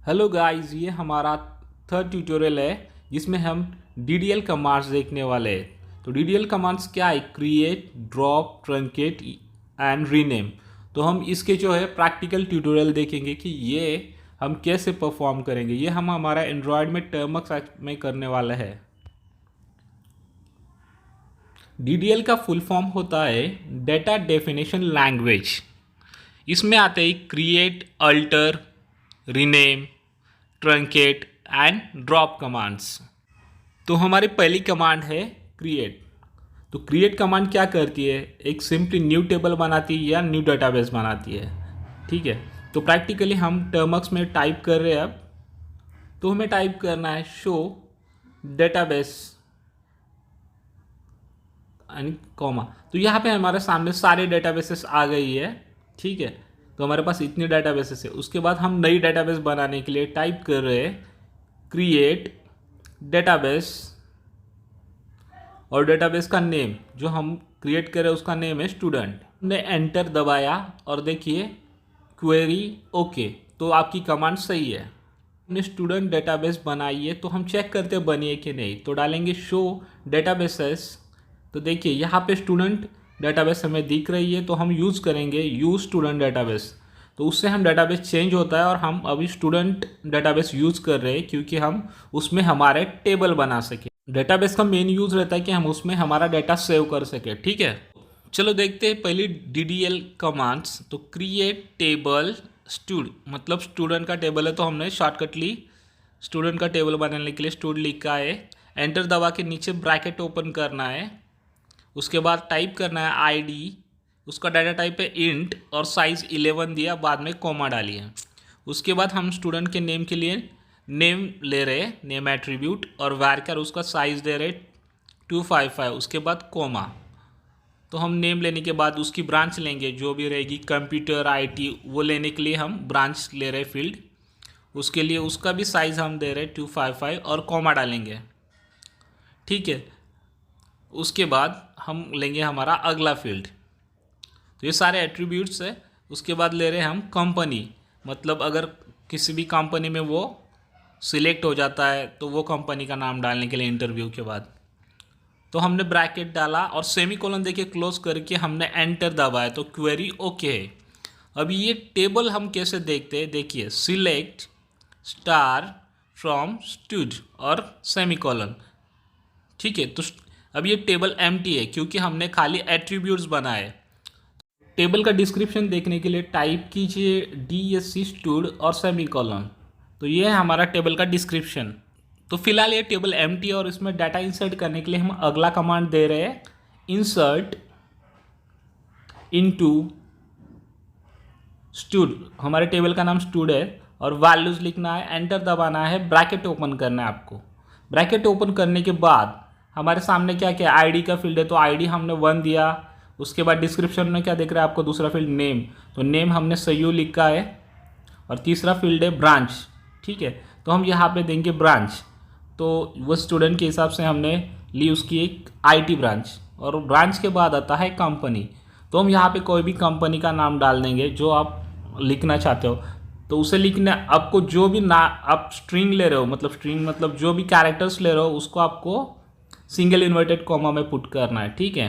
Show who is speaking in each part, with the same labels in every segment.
Speaker 1: Hello guys, ये हमारा third tutorial है जिसमें हम DDL कमांड्स देखने वाले हैं। तो DDL कमांड्स क्या है? Create, drop, truncate and rename. तो हम इसके जो है प्रैक्टिकल ट्यूटोरियल देखेंगे कि ये हम कैसे परफॉर्म करेंगे। ये हम हमारा एंड्रॉयड में टर्मक्स में करने वाला है। DDL का फुल फॉर्म होता है डेटा डेफिनेशन लैंग्वेज। इसमें आते हैं create, alter, rename, truncate and drop commands. तो हमारी पहली कमांड है क्रिएट। तो क्रिएट कमांड क्या करती है? एक सिंपली न्यू टेबल बनाती है या न्यू डेटाबेस बनाती है। ठीक है, तो प्रैक्टिकली हम टर्मक्स में टाइप कर रहे हैं अब। तो हमें टाइप करना है शो डेटाबेस एंड कॉमा। तो यहाँ पे हमारे सामने सारे डेटाबेसेस आ गई है। ठीक है, तो हमारे पास इतने डेटाबेसेस है। उसके बाद हम नई डेटाबेस बनाने के लिए टाइप कर रहे हैं क्रिएट डेटाबेस और डेटाबेस का नेम जो हम क्रिएट कर रहे हैं उसका नेम है स्टूडेंट। हमने एंटर दबाया और देखिए क्वेरी ओके। तो आपकी कमांड सही है। हमने स्टूडेंट डेटाबेस बनाई है, तो हम चेक करते बनी है कि नहीं। तो डालेंगे शो डेटाबेसेस। तो देखिए यहाँ पे स्टूडेंट डेटाबेस हमें दिख रही है, तो हम यूज़ करेंगे यूज स्टूडेंट डेटाबेस। तो उससे हम डेटाबेस चेंज होता है और हम अभी स्टूडेंट डेटाबेस यूज़ कर रहे हैं क्योंकि हम उसमें हमारे टेबल बना सके। डेटाबेस का मेन यूज़ रहता है कि हम उसमें हमारा डेटा सेव कर सके। ठीक है, चलो देखते हैं पहली DDL कमांड्स। तो क्रिएट टेबल स्टूड, मतलब स्टूडेंट का टेबल है, तो हमने शॉर्टकटली स्टूडेंट का टेबल बनाने के लिए स्टूड लिखा है। एंटर दबा के नीचे ब्रैकेट ओपन करना है। उसके बाद टाइप करना है ID, उसका डाटा टाइप है इंट और साइज़ 11 दिया, बाद में कॉमा डालिए। उसके बाद हम स्टूडेंट के नेम के लिए नेम ले रहे, नेम एट्रीब्यूट, और वारकर उसका साइज़ दे रहे 255। उसके बाद कॉमा। तो हम नेम लेने के बाद उसकी ब्रांच लेंगे जो भी रहेगी, कंप्यूटर IT, वो लेने के लिए हम ब्रांच ले रहे फील्ड। उसके लिए उसका भी साइज़ हम दे रहे 255 और कॉमा डालेंगे। ठीक है, उसके बाद हम लेंगे हमारा अगला फील्ड। तो ये सारे एट्रीब्यूट्स है। उसके बाद ले रहे हैं हम कंपनी, मतलब अगर किसी भी कंपनी में वो सिलेक्ट हो जाता है तो वो कंपनी का नाम डालने के लिए इंटरव्यू के बाद। तो हमने ब्रैकेट डाला और सेमी कोलन देके क्लोज करके हमने एंटर दबाया, तो क्वेरी ओके है। अभी ये टेबल हम कैसे देखते हैं, देखिए सिलेक्ट स्टार फ्रॉम स्टूड और सेमी कोलन। ठीक है, तो अब ये टेबल एम्प्टी है क्योंकि हमने खाली एट्रीब्यूट्स बनाए। टेबल का डिस्क्रिप्शन देखने के लिए टाइप कीजिए DSC स्टूड और सेमी कॉलन। तो ये है हमारा टेबल का डिस्क्रिप्शन। तो फिलहाल ये टेबल एम्प्टी है और इसमें डाटा इंसर्ट करने के लिए हम अगला कमांड दे रहे हैं इंसर्ट इनटू स्टूड। हमारे टेबल का नाम स्टूड है और वैल्यूज़ लिखना है, एंटर दबाना है, ब्रैकेट ओपन करना है आपको। ब्रैकेट ओपन करने के बाद हमारे सामने क्या क्या ID का फील्ड है, तो ID हमने 1 दिया। उसके बाद डिस्क्रिप्शन में क्या दिख रहा है आपको, दूसरा फील्ड नेम, तो नेम हमने सयू लिखा है। और तीसरा फील्ड है ब्रांच। ठीक है, तो हम यहाँ पे देंगे ब्रांच। तो वो स्टूडेंट के हिसाब से हमने ली उसकी एक IT ब्रांच। और ब्रांच के बाद आता है कंपनी। तो हम यहाँ पे कोई भी कंपनी का नाम डाल देंगे जो आप लिखना चाहते हो। तो उसे लिखना आपको, जो भी ना आप स्ट्रिंग ले रहे हो, मतलब स्ट्रिंग मतलब जो भी कैरेक्टर्स ले रहे हो उसको आपको सिंगल इन्वर्टेड कॉमा में पुट करना है। ठीक है,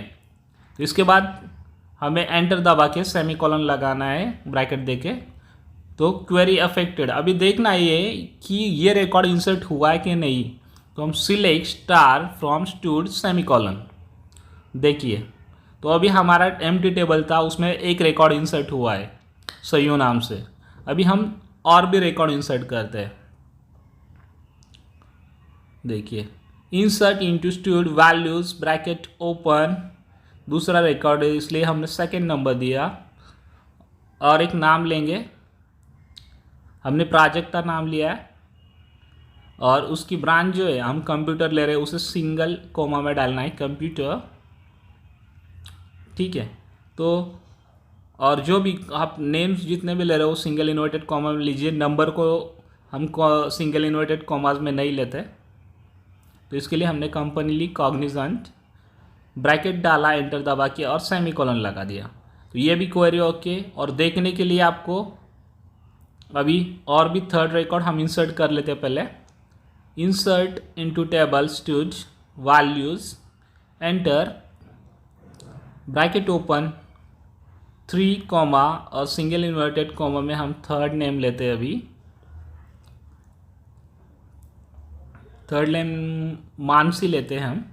Speaker 1: तो इसके बाद हमें एंटर दबा के सेमी कॉलन लगाना है ब्रैकेट देके। तो क्वेरी अफेक्टेड, अभी देखना ये कि ये रिकॉर्ड इंसर्ट हुआ है कि नहीं। तो हम select star from stood semi colon. देखिए, तो अभी हमारा एम्प्टी टेबल था, उसमें एक रिकॉर्ड इंसर्ट हुआ है सयू नाम से। अभी हम और भी रिकॉर्ड इंसर्ट करते हैं। देखिए insert into stood values bracket open, दूसरा रिकॉर्ड है इसलिए हमने सेकंड नंबर दिया। और एक नाम लेंगे, हमने प्रोजेक्ट का नाम लिया है। और उसकी ब्रांच जो है हम कंप्यूटर ले रहे हैं, उसे सिंगल कोमा में डालना है कंप्यूटर। ठीक है, तो और जो भी आप नेम्स जितने भी ले रहे हो सिंगल इन्वर्टेड कॉमा में लीजिए। नंबर को हम सिंगल इन्वर्टेड कॉमाज में नहीं लेते, तो इसके लिए हमने कंपनी ली कॉग्निजेंट, ब्रैकेट डाला, एंटर दबा के और सेमी कॉलन लगा दिया। तो ये भी क्वेरी ओके। और देखने के लिए आपको अभी और भी थर्ड रिकॉर्ड हम इंसर्ट कर लेते हैं पहले। Insert into table stood values, enter, bracket open, 3 comma और सिंगल इन्वर्टेड कॉमा में हम थर्ड नेम लेते हैं। अभी थर्ड नेम मानसी लेते हैं हम,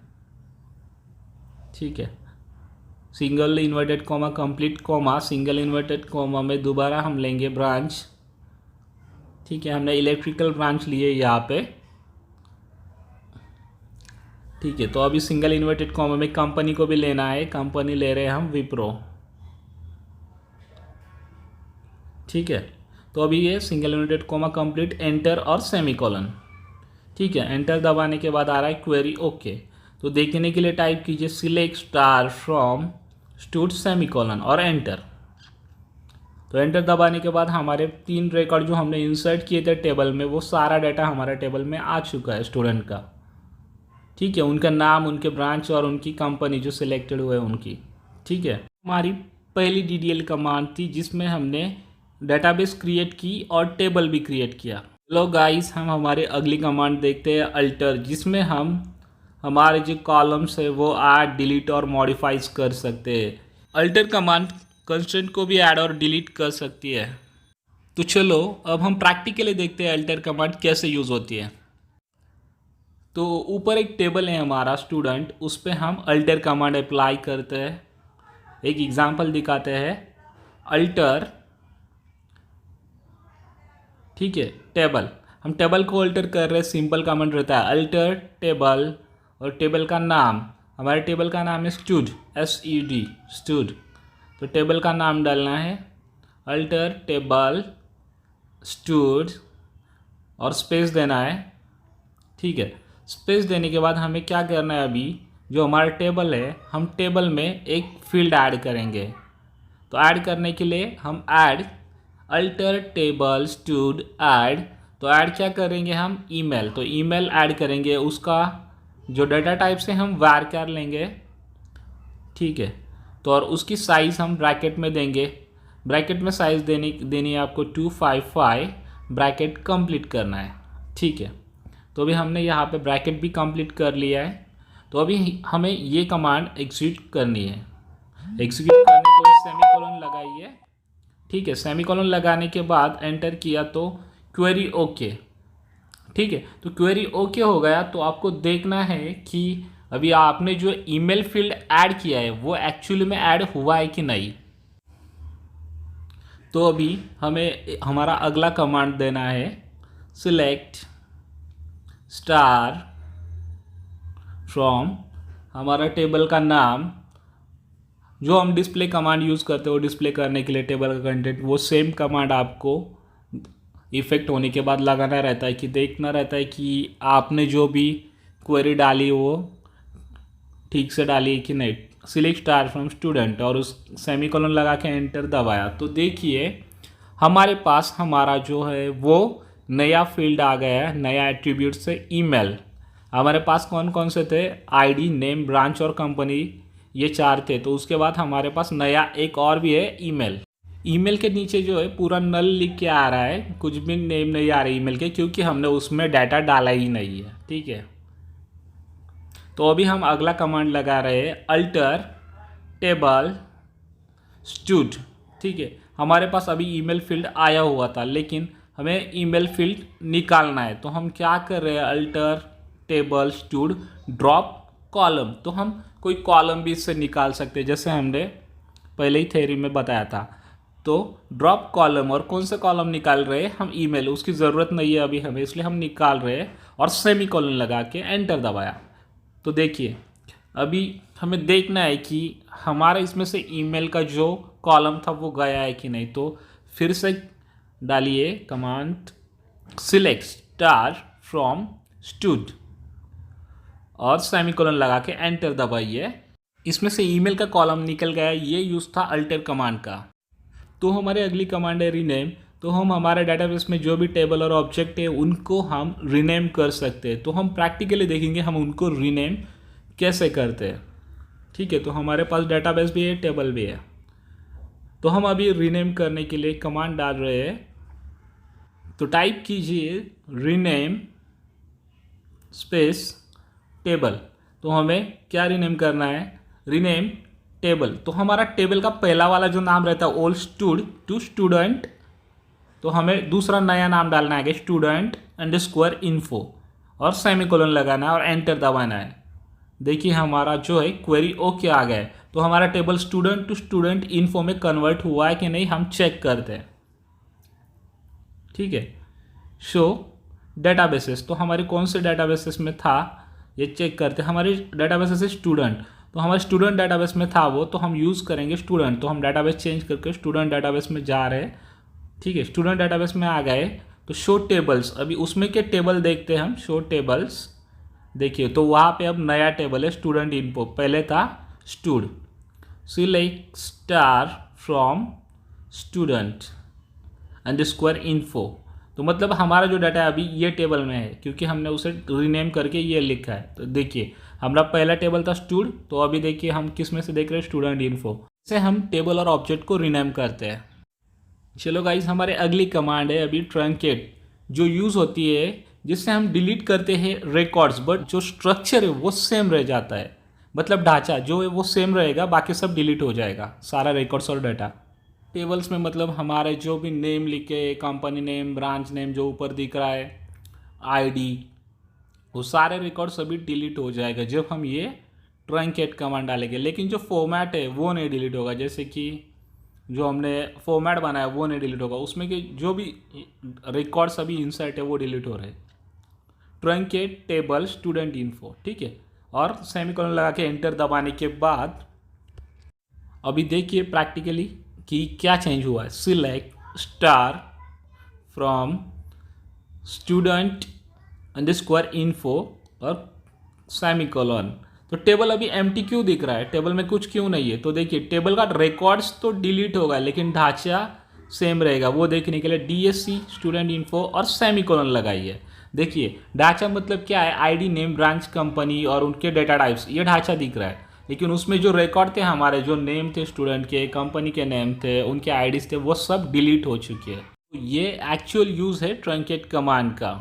Speaker 1: ठीक है। Single inverted comma, complete comma, single inverted comma में दोबारा हम लेंगे ब्रांच, ठीक है। हमने इलेक्ट्रिकल ब्रांच लिए यहाँ पे, ठीक है। तो अभी सिंगल इन्वर्टेड कॉमा में कंपनी को भी लेना है, कंपनी ले रहे हैं हम विप्रो, ठीक है। तो अभी ये single inverted comma complete, enter और सेमीकोलन, ठीक है। एंटर दबाने के बाद आ रहा है क्वेरी ओके। तो देखने के लिए टाइप कीजिए select star from stood semicolon और एंटर। तो एंटर दबाने के बाद हमारे 3 रिकॉर्ड जो हमने इंसर्ट किए थे टेबल में, वो सारा डाटा हमारा टेबल में आ चुका है स्टूडेंट का, ठीक है। उनका नाम, उनके ब्रांच और उनकी कंपनी जो सिलेक्टेड हुए उनकी, ठीक है। हमारी पहली DDL कमांड थी जिसमें हमने डेटाबेस क्रिएट की और टेबल भी क्रिएट किया। चलो गाइस, हम हमारे अगली कमांड देखते हैं अल्टर, जिसमें हम हमारे जो कॉलम्स है वो ऐड, डिलीट और मॉडिफाइज कर सकते हैं। अल्टर कमांड कंस्ट्रेंट को भी ऐड और डिलीट कर सकती है। तो चलो अब हम प्रैक्टिकली देखते हैं अल्टर कमांड कैसे यूज़ होती है। तो ऊपर एक टेबल है हमारा स्टूडेंट, उस पर हम अल्टर कमांड अप्लाई करते हैं। एक एग्जांपल दिखाते हैं, अल्टर, ठीक है, टेबल। हम टेबल को अल्टर कर रहे हैं, सिंपल कमांड रहता है अल्टर टेबल, और टेबल का नाम, हमारे टेबल का नाम है स्टूड, SED, स्टूड। तो टेबल का नाम डालना है अल्टर टेबल स्टूड और स्पेस देना है, ठीक है। स्पेस देने के बाद हमें क्या करना है, अभी जो हमारा टेबल है, हम टेबल में एक फील्ड ऐड करेंगे। तो ऐड करने के लिए हम add alter table stood add, तो ऐड क्या करेंगे हम, ईमेल। तो ईमेल ऐड करेंगे, उसका जो डाटा टाइप से हम varchar लेंगे, ठीक है। तो और उसकी साइज़ हम ब्रैकेट में देंगे, ब्रैकेट में साइज़ देनी है आपको 255, ब्रैकेट कंप्लीट करना है, ठीक है। तो अभी हमने यहाँ पे ब्रैकेट भी कंप्लीट कर लिया है। तो अभी हमें ये कमांड एग्जीक्यूट करनी है। एग्जीक्यूट करने के लिए सेमीकोलन लगाइए, ठीक है। सेमीकोलन लगाने के बाद एंटर किया तो क्वेरी ओके, ठीक है। तो क्वेरी ओके हो गया। तो आपको देखना है कि अभी आपने जो ईमेल फील्ड ऐड किया है वो एक्चुअली में ऐड हुआ है कि नहीं। तो अभी हमें हमारा अगला कमांड देना है सिलेक्ट स्टार फ्रॉम, हमारा टेबल का नाम, जो हम डिस्प्ले कमांड यूज़ करते हैं वो डिस्प्ले करने के लिए टेबल का कंटेंट, वो सेम कमांड आपको इफेक्ट होने के बाद लगाना रहता है, कि देखना रहता है कि आपने जो भी क्वेरी डाली वो ठीक से डाली कि नहीं। सिलेक्ट स्टार फ्रॉम स्टूडेंट और उस सेमीकोलन लगा के एंटर दबाया तो देखिए हमारे पास हमारा जो है वो नया फील्ड आ गया है, नया एट्रीब्यूट से ईमेल। हमारे पास कौन कौन से थे, आईडी, नेम, ब्रांच और कंपनी, ये 4 थे। तो उसके बाद हमारे पास नया एक और भी है ईमेल। ईमेल के नीचे जो है पूरा नल लिख के आ रहा है, कुछ भी नेम नहीं आ रहा ईमेल के, क्योंकि हमने उसमें डाटा डाला ही नहीं है, ठीक है। तो अभी हम अगला कमांड लगा रहे हैं अल्टर टेबल स्टूड, ठीक है। हमारे पास अभी ईमेल फील्ड आया हुआ था, लेकिन हमें ईमेल फील्ड निकालना है। तो हम क्या कर रहे हैं, alter table stood drop column. तो हम कोई कॉलम भी इससे निकाल सकते हैं, जैसे हमने पहले ही थ्योरी में बताया था। तो ड्रॉप कॉलम, और कौन सा कॉलम निकाल रहे हैं हम, ईमेल, उसकी ज़रूरत नहीं है अभी हमें, इसलिए हम निकाल रहे हैं और सेमी कॉलन लगा के एंटर दबाया। तो देखिए अभी हमें देखना है कि हमारा इसमें से ईमेल का जो कॉलम था वो गया है कि नहीं। तो फिर से डालिए command select star from stood और सेमीकोलन लगा के एंटर दबाइए। इसमें से ईमेल का कॉलम निकल गया, ये यूज़ था अल्टर कमांड का। तो हमारे अगली कमांड है रीनेम। तो हम हमारे डेटाबेस में जो भी टेबल और ऑब्जेक्ट है उनको हम रीनेम कर सकते हैं। तो हम प्रैक्टिकली देखेंगे हम उनको रीनेम कैसे करते हैं, ठीक है। तो हमारे पास डेटाबेस भी है, टेबल भी है। तो हम अभी रीनेम करने के लिए कमांड डाल रहे हैं तो टाइप कीजिए रीनेम स्पेस टेबल। तो हमें क्या रीनेम करना है, रीनेम टेबल। तो हमारा टेबल का पहला वाला जो नाम रहता है ओल्ड स्टूड टू स्टूडेंट, तो हमें दूसरा नया नाम डालना है स्टूडेंट अंडरस्कोर इन्फो और सेमीकोलन लगाना है और एंटर दबाना है। देखिए हमारा जो है क्वेरी ओके आ गया है। तो हमारा table student to student info में कन्वर्ट हुआ है कि नहीं हम चेक करते हैं। ठीक है, शो डेटाबेसेस, तो हमारे कौन से डेटाबेसेस में था ये चेक करते हैं। हमारे डेटाबेसेस स्टूडेंट, तो हमारे स्टूडेंट डेटाबेस में था वो, तो हम यूज़ करेंगे स्टूडेंट। तो हम डेटाबेस चेंज करके स्टूडेंट डेटाबेस में जा रहे हैं। ठीक है, स्टूडेंट डेटाबेस में आ गए तो शो टेबल्स, अभी उसमें के टेबल देखते हैं हम। शो टेबल्स देखिए, तो वहाँ पे अब नया टेबल है स्टूडेंट इन्फो, पहले था stood. Select star from student underscore info, तो मतलब हमारा जो डाटा है अभी ये टेबल में है क्योंकि हमने उसे रीनेम करके ये लिखा है। तो देखिए हमारा पहला टेबल था स्टूड, तो अभी देखिए हम किस में से देख रहे हैं, स्टूडेंट इन्फो से हम टेबल और ऑब्जेक्ट को रीनेम करते हैं। चलो गाइस, हमारे अगली कमांड है अभी ट्रंकेट, जो यूज़ होती है जिससे हम डिलीट करते हैं रिकॉर्ड्स, बट जो स्ट्रक्चर है वो सेम रह जाता है। मतलब ढांचा जो है वो सेम रहेगा, बाकी सब डिलीट हो जाएगा, सारा रिकॉर्ड्स और डाटा। टेबल्स में मतलब हमारे जो भी नेम लिखे, कंपनी नेम, ब्रांच नेम जो ऊपर दिख रहा है, आईडी, वो सारे रिकॉर्ड्स अभी डिलीट हो जाएगा जब हम ये ट्रंकेट कमांड डालेंगे। लेकिन जो फॉर्मेट है वो नहीं डिलीट होगा, जैसे कि जो हमने फॉर्मेट बनाया वो नहीं डिलीट होगा, उसमें के जो भी रिकॉर्ड्स अभी इंसर्ट है वो डिलीट हो रहे हैं। ट्रंकेट टेबल स्टूडेंट इन्फो, ठीक है, और सेमीकोलन लगा के एंटर दबाने के बाद अभी देखिए प्रैक्टिकली कि क्या चेंज हुआ है। Select star from student underscore info और सेमीकोलन। तो टेबल अभी एम्प्टी क्यों दिख रहा है, टेबल में कुछ क्यों नहीं है। तो देखिए टेबल का रिकॉर्ड्स तो डिलीट होगा लेकिन ढांचा सेम रहेगा। वो देखने के लिए डीएससी स्टूडेंट इन्फो और सेमीकोलन लगाइए। देखिए ढांचा मतलब क्या है, आईडी, नेम, ब्रांच, कंपनी और उनके डेटा टाइप्स, ये ढांचा दिख रहा है। लेकिन उसमें जो रिकॉर्ड थे हमारे, जो नेम थे स्टूडेंट के, कंपनी के नेम थे, उनके आईडीज थे, वो सब डिलीट हो चुके हैं। तो ये एक्चुअल यूज़ है ट्रंकेट कमांड का।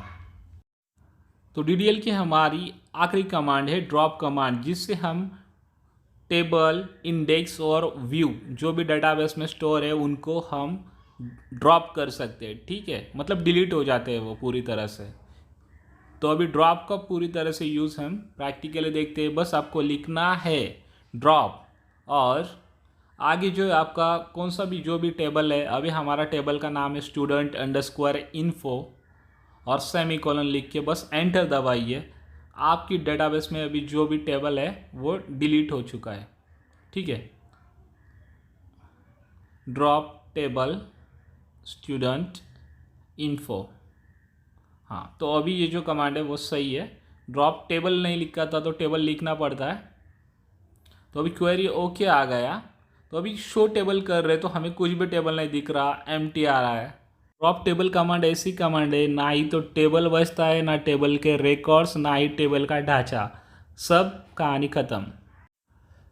Speaker 1: तो डीडीएल की हमारी आखिरी कमांड है ड्रॉप कमांड, जिससे हम टेबल, इंडेक्स और व्यू जो भी डेटाबेस में स्टोर है उनको हम ड्रॉप कर सकते हैं। ठीक है, मतलब डिलीट हो जाते हैं वो पूरी तरह से। तो अभी ड्रॉप का पूरी तरह से यूज़ हम प्रैक्टिकली देखते हैं। बस आपको लिखना है ड्रॉप, और आगे जो है आपका कौन सा भी जो भी टेबल है, अभी हमारा टेबल का नाम है स्टूडेंट अंडरस्कोर इन्फो और सेमीकोलन लिख के बस एंटर दबाइए। आपकी डेटाबेस में अभी जो भी टेबल है वो डिलीट हो चुका है। ठीक है, ड्रॉप टेबल स्टूडेंट इन्फो। हाँ, तो अभी ये जो कमांड है वो सही है। ड्रॉप टेबल नहीं लिखा था तो टेबल लिखना पड़ता है। तो अभी क्वेरी ओके आ गया। तो अभी शो टेबल कर रहे तो हमें कुछ भी टेबल नहीं दिख रहा, एम्प्टी आ रहा है। ड्रॉप टेबल कमांड ऐसी कमांड है, ना ही तो टेबल बचता है, ना टेबल के रिकॉर्ड्स, ना ही टेबल का ढांचा, सब कहानी ख़त्म।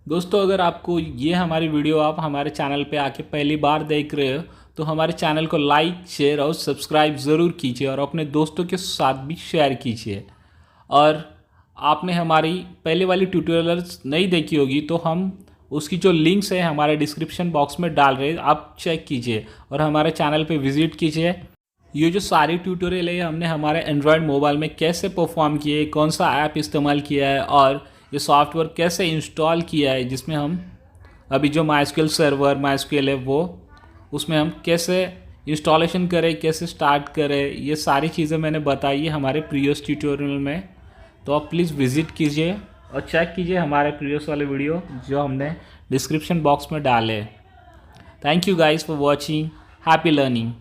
Speaker 1: दोस्तों अगर आपको ये हमारी वीडियो आप हमारे चैनल पे आके पहली बार देख रहे हो तो हमारे चैनल को लाइक, शेयर और सब्सक्राइब ज़रूर कीजिए और अपने दोस्तों के साथ भी शेयर कीजिए। और आपने हमारी पहले वाली ट्यूटोरियल्स नहीं देखी होगी तो हम उसकी जो लिंक्स है हमारे डिस्क्रिप्शन बॉक्स में डाल रहे हैं, आप चेक कीजिए और हमारे चैनल पे विज़िट कीजिए। ये जो सारी ट्यूटोरियल है हमने हमारे एंड्रॉयड मोबाइल में कैसे परफॉर्म किए, कौन सा ऐप इस्तेमाल किया है और ये सॉफ्टवेयर कैसे इंस्टॉल किया है, जिसमें हम अभी जो MySQL सर्वर MySQL है वो उसमें हम कैसे इंस्टॉलेशन करें, कैसे स्टार्ट करें, ये सारी चीज़ें मैंने बताई है हमारे प्रीवियस ट्यूटोरियल में। तो आप प्लीज़ विज़िट कीजिए और चेक कीजिए हमारे प्रीवियस वाले वीडियो जो हमने डिस्क्रिप्शन बॉक्स में डाले। Thank you guys for watching, happy learning.